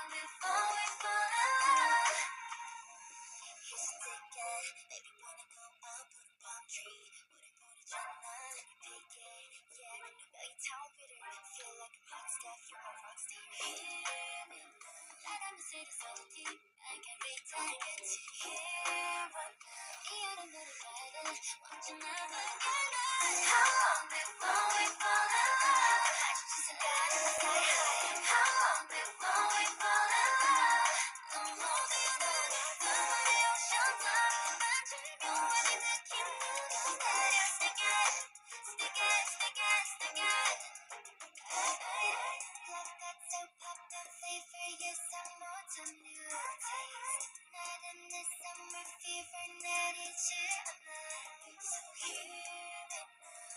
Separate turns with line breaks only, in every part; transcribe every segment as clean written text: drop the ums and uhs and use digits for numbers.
long before we fall in love? Here's a ticket, baby wanna go out, put a palm tree. 우리 부르잖아, let me pick it. Yeah, 너의 타오르를 feel like I'm hot stuff, you are rockstar. Hear me now, 나가면 city so deep, I can't read time, get to hear what now. 이 여름 노래 밝은 언제나 불길나. How long before we fall in love? 아주 지상가는 sky high. How long before we fall in love? 너무 모든 눈의 ocean top 만지면 이 느낌 내려 stick it, stick it, stick it, stick it. Love got so popped up flavor, yes I'm more to new taste. 나름 내 summer fever 내리지 않아. So hear me now.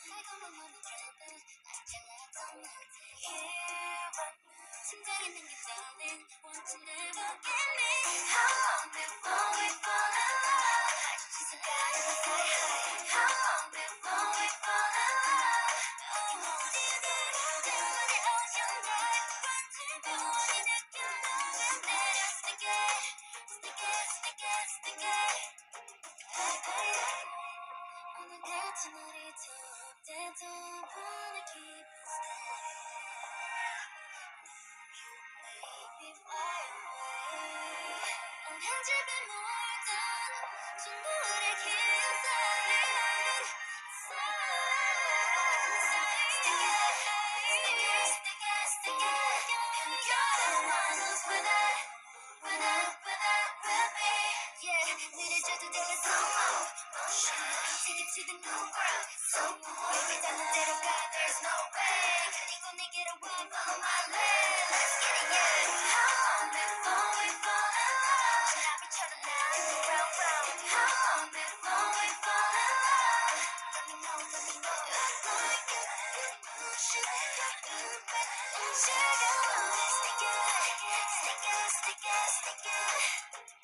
달콤한 맘이 dripping, I feel like I'm melting. Hear what now. 심장에 남긴 darling, want to never get me. How long before we fall in love? 아주 지상가는 sky high. How long before we fall in love? 너무 모든 눈의 ocean dive 만지면 이 느낌 너무 내려 stick it, stick it, stick it, stick it. 오늘 같은 날이 더욱돼도 wanna keep us stay. You make me fly away. 한 집에 모였던 전부를 inside. Stick it, stick it, stick it, stick it. You're the one who's with it, with it, with it, with me. Yeah, 느려져도 되게 slow motion. Take it to the new ground. So baby, 닿는 대로 가, there's no way. 그리고 내게로 와, follow my lead. Let's get it, yeah. How long before we fall in love? 전화비처럼 날리는 round round. How long before we fall in love? Let me know, let me know. Like a ocean, 움직여. Stick it, stick it, stick it, stick it.